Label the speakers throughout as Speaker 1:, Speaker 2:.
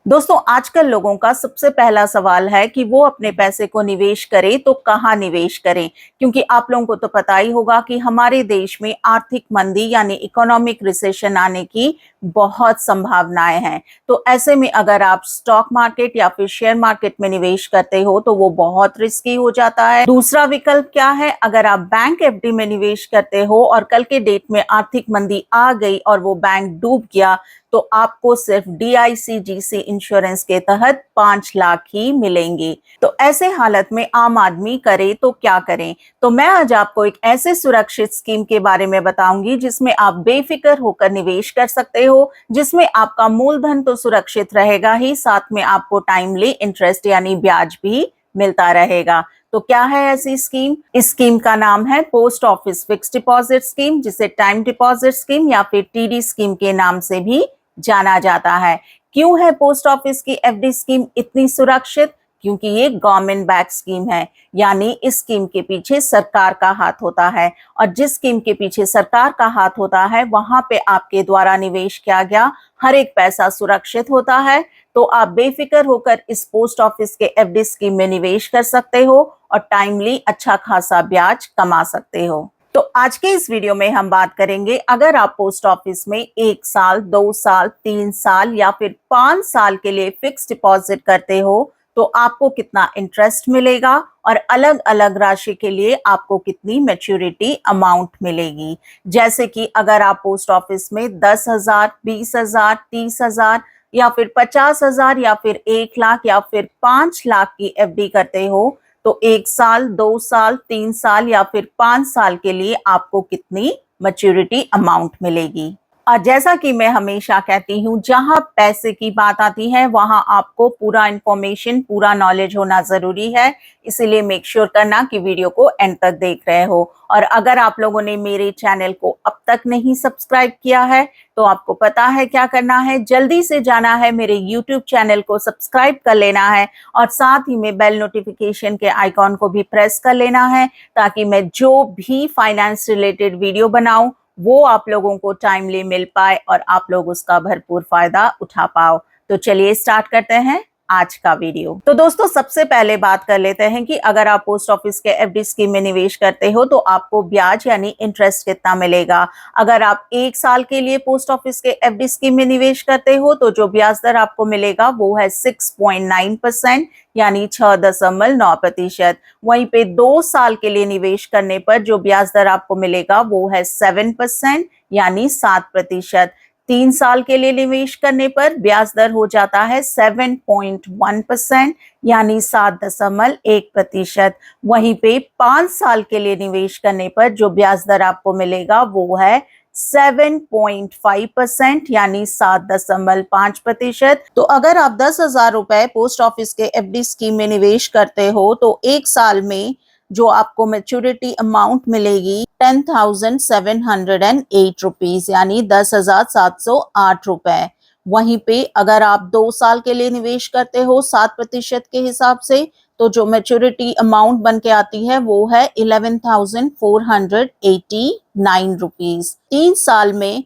Speaker 1: दोस्तों आजकल लोगों का सबसे पहला सवाल है कि वो अपने पैसे को निवेश करें तो कहाँ निवेश करें। क्योंकि आप लोगों को तो पता ही होगा कि हमारे देश में आर्थिक मंदी यानी इकोनॉमिक रिसेशन आने की बहुत संभावनाएं हैं। तो ऐसे में अगर आप स्टॉक मार्केट या फिर शेयर मार्केट में निवेश करते हो तो वो बहुत रिस्की हो जाता है। दूसरा विकल्प क्या है, अगर आप बैंक एफडी में निवेश करते हो और कल के डेट में आर्थिक मंदी आ गई और वो बैंक डूब गया तो आपको सिर्फ DICGC इंश्योरेंस के तहत 5 लाख ही मिलेंगे। तो ऐसे हालत में आम आदमी करे तो क्या करें? तो मैं आज आपको एक ऐसे सुरक्षित स्कीम के बारे में बताऊंगी जिसमें आप बेफिक्र होकर निवेश कर सकते हो, जिसमें आपका मूलधन तो सुरक्षित रहेगा ही, साथ में आपको टाइमली इंटरेस्ट यानी ब्याज भी मिलता रहेगा। तो क्या है ऐसी स्कीम? इस स्कीम का नाम है post office fixed deposit scheme, जिसे टाइम डिपॉजिट स्कीम या फिर TD स्कीम के नाम से भी जाना जाता है। क्यों है पोस्ट ऑफिस की एफडी स्कीम इतनी सुरक्षित? क्योंकि ये गवर्नमेंट बैक स्कीम है, यानी इस स्कीम के पीछे सरकार का हाथ होता है। और जिस स्कीम के पीछे सरकार का हाथ होता है वहां पे आपके द्वारा निवेश किया गया हर एक पैसा सुरक्षित होता है। तो आप बेफिक्र होकर इस पोस्ट ऑफिस के एफडी स्कीम में निवेश कर सकते हो और टाइमली अच्छा खासा ब्याज कमा सकते हो। तो आज के इस वीडियो में हम बात करेंगे, अगर आप पोस्ट ऑफिस में 1 साल, 2 साल, 3 साल या फिर 5 साल के लिए फिक्स डिपॉजिट करते हो तो आपको कितना इंटरेस्ट मिलेगा और अलग अलग राशि के लिए आपको कितनी मैच्योरिटी अमाउंट मिलेगी। जैसे कि अगर आप पोस्ट ऑफिस में 10,000, 20,000, 30,000 या फिर 50,000 या फिर 1 लाख या फिर 5 लाख की एफडी करते हो तो 1 साल, 2 साल, 3 साल या फिर 5 साल के लिए आपको कितनी मैच्योरिटी अमाउंट मिलेगी। और जैसा कि मैं हमेशा कहती हूँ, जहां पैसे की बात आती है वहां आपको पूरा इंफॉर्मेशन, पूरा नॉलेज होना जरूरी है। इसीलिए मेक श्योर करना कि वीडियो को एंड तक देख रहे हो। और अगर आप लोगों ने मेरे चैनल को अब तक नहीं सब्सक्राइब किया है तो आपको पता है क्या करना है, जल्दी से जाना है मेरे YouTube चैनल को सब्सक्राइब कर लेना है और साथ ही में बेल नोटिफिकेशन के आइकॉन को भी प्रेस कर लेना है, ताकि मैं जो भी फाइनेंस रिलेटेड वीडियो बनाऊं वो आप लोगों को टाइमली मिल पाए और आप लोग उसका भरपूर फायदा उठा पाओ। तो चलिए स्टार्ट करते हैं आज का वीडियो। तो दोस्तों सबसे पहले बात कर लेते हैं कि अगर आप पोस्ट ऑफिस के एफडी स्कीम में निवेश करते हो तो आपको ब्याज यानी इंटरेस्ट कितना मिलेगा। अगर आप 1 साल के लिए पोस्ट ऑफिस के एफडी स्कीम में निवेश करते हो तो जो ब्याज दर आपको मिलेगा वो है 6.9% यानी 6.9%। वहीं पे 2 साल के लिए निवेश करने पर जो ब्याज दर आपको मिलेगा वो है 7% यानी 7%। 3 साल के लिए निवेश करने पर ब्याज दर हो जाता है 7.1% यानी 7.1%। वहीं पे 5 साल के लिए निवेश करने पर जो ब्याज दर आपको मिलेगा वो है 7.5% यानी 7.5%। तो अगर आप 10,000 रुपए पोस्ट ऑफिस के एफडी स्कीम में निवेश करते हो तो 1 साल में जो आपको मैच्योरिटी अमाउंट मिलेगी 10,708 रुपीज यानी 10,708 रुपए। वहीं पे अगर आप 2 साल के लिए निवेश करते हो 7% के हिसाब से तो जो मैच्योरिटी अमाउंट बन के आती है वो है 11,489 रुपीज। 3 साल में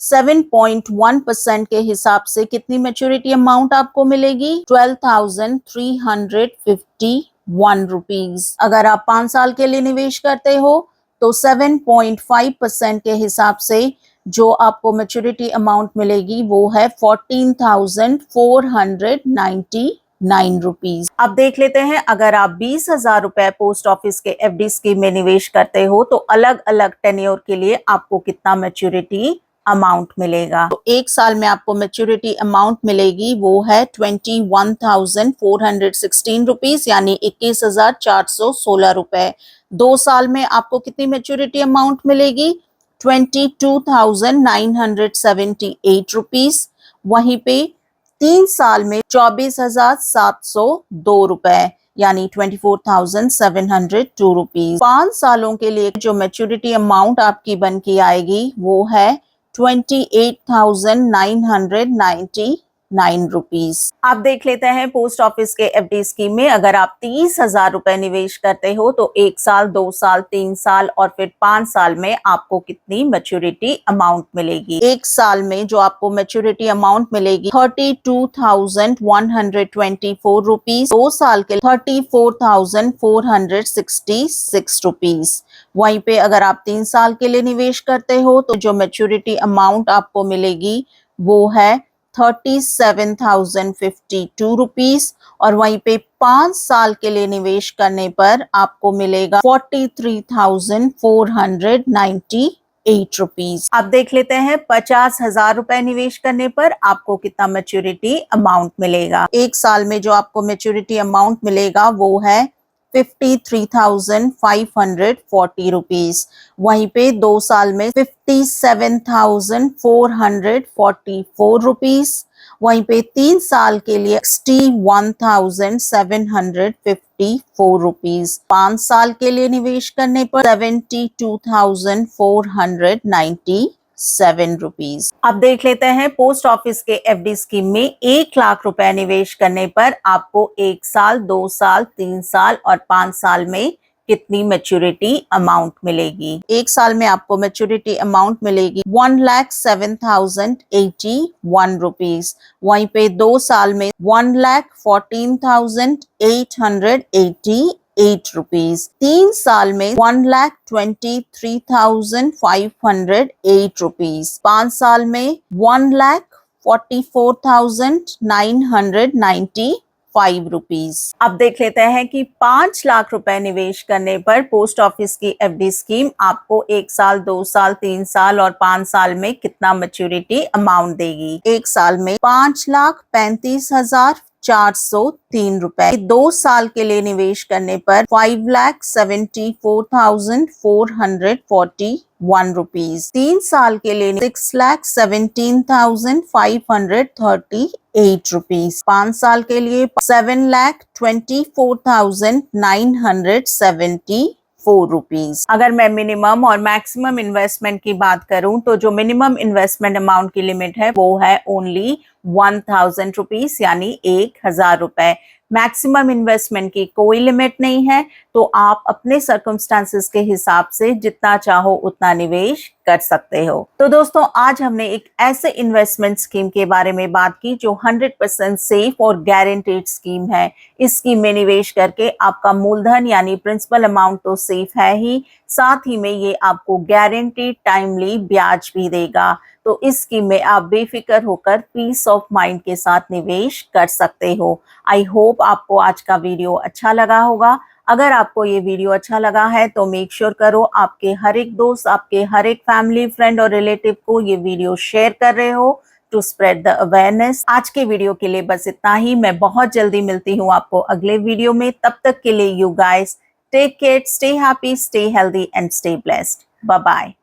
Speaker 1: 7.1% के हिसाब से कितनी मैच्योरिटी अमाउंट आपको मिलेगी? 12,351 रुपीज। अगर आप 5 साल के लिए निवेश करते हो तो 7.5% के हिसाब से जो आपको मैच्योरिटी अमाउंट मिलेगी वो है 14,499 रुपीज। अब देख लेते हैं, अगर आप 20,000 रुपए पोस्ट ऑफिस के एफडी स्कीम में निवेश करते हो तो अलग अलग टेन्योर के लिए आपको कितना मैच्योरिटी अमाउंट मिलेगा। तो 1 साल में आपको मैच्योरिटी अमाउंट मिलेगी वो है 21,416 रुपीज यानी 21,416 रुपए। 2 साल में आपको कितनी मैच्योरिटी अमाउंट मिलेगी? 22,978 रुपीज। वहीं पे 3 साल में 24,702 रुपए यानी 24,702 रुपीज। 5 सालों के लिए जो मैच्योरिटी अमाउंट आपकी बन के आएगी वो है 28,999 ₹49। आप देख लेते हैं पोस्ट ऑफिस के एफडी स्कीम में अगर आप 30,000 रुपए निवेश करते हो तो 1 साल, 2 साल, 3 साल और फिर 5 साल में आपको कितनी मैच्योरिटी अमाउंट मिलेगी। 1 साल में जो आपको मैच्योरिटी अमाउंट मिलेगी 32,124 रुपीज, 2 साल के 34,466 रुपीज। वहीं पे अगर आप 3 साल के लिए निवेश करते हो तो जो मैच्योरिटी अमाउंट आपको मिलेगी वो है 37,052 रुपीज और वहीं पे 5 साल के लिए निवेश करने पर आपको मिलेगा 43,498 रुपीज। अब देख लेते हैं 50,000 रुपए निवेश करने पर आपको कितना मैच्योरिटी अमाउंट मिलेगा। 1 साल में जो आपको मैच्योरिटी अमाउंट मिलेगा वो है 53,540 रुपीज। वहीं पे 2 साल में 57,444 रुपीज। वहीं पे 3 साल के लिए 61,754 रुपीज। 5 साल के लिए निवेश करने पर 72,497 रुपीज। अब देख लेते हैं पोस्ट ऑफिस के एफडी स्कीम में 1 लाख रुपए निवेश करने पर आपको 1 साल, 2 साल, 3 साल और 5 साल में कितनी मैच्योरिटी अमाउंट मिलेगी। 1 साल में आपको मैच्योरिटी अमाउंट मिलेगी 1,07,081 रुपीज। वहीं पे 2 साल में 1,14,888 रुपीज। 3 साल में 1,23,508 रुपीज। 5 साल में 1,44,995 रुपीज। अब देख लेते हैं कि 5 लाख रुपए निवेश करने पर पोस्ट ऑफिस की एफडी स्कीम आपको 1 साल, 2 साल, 3 साल और 5 साल में कितना मैच्योरिटी अमाउंट देगी। 1 साल में 5,35,403 रुपए। 2 साल के लिए निवेश करने पर 5,74,441 रुपीज। 3 साल के लिए 6,17,538 रुपीज। 5 साल के लिए 7,24,974 रुपीज। अगर मैं मिनिमम और मैक्सिमम इन्वेस्टमेंट की बात करूं तो जो मिनिमम इन्वेस्टमेंट अमाउंट की लिमिट है वो है ओनली 1,000 रुपीज यानी 1,000 रुपए। मैक्सिमम इन्वेस्टमेंट की कोई लिमिट नहीं है, तो आप अपने सर्कमस्टांसेस के हिसाब से जितना चाहो उतना निवेश कर सकते हो। तो दोस्तों आज हमने एक ऐसे इन्वेस्टमेंट स्कीम के बारे में बात की जो 100% सेफ और गारंटीड स्कीम है। इस स्कीम में निवेश करके आपका मूलधन यानी प्रिंसिपल अमाउंट तो सेफ है ही, साथ ही में ये आपको गारंटीड टाइमली ब्याज भी देगा। तो इस स्कीम में आप बेफिक्र होकर पीस ऑफ माइंड के साथ निवेश कर सकते हो। आई होप आपको आज का वीडियो अच्छा लगा होगा। अगर आपको ये वीडियो अच्छा लगा है तो मेक श्योर करो आपके हर एक दोस्त, आपके हर एक फैमिली, फ्रेंड और रिलेटिव को ये वीडियो शेयर कर रहे हो टू स्प्रेड द अवेयरनेस। आज के वीडियो के लिए बस इतना ही। मैं बहुत जल्दी मिलती हूँ आपको अगले वीडियो में। तब तक के लिए you guys take care, stay happy, stay healthy and stay blessed. Bye bye.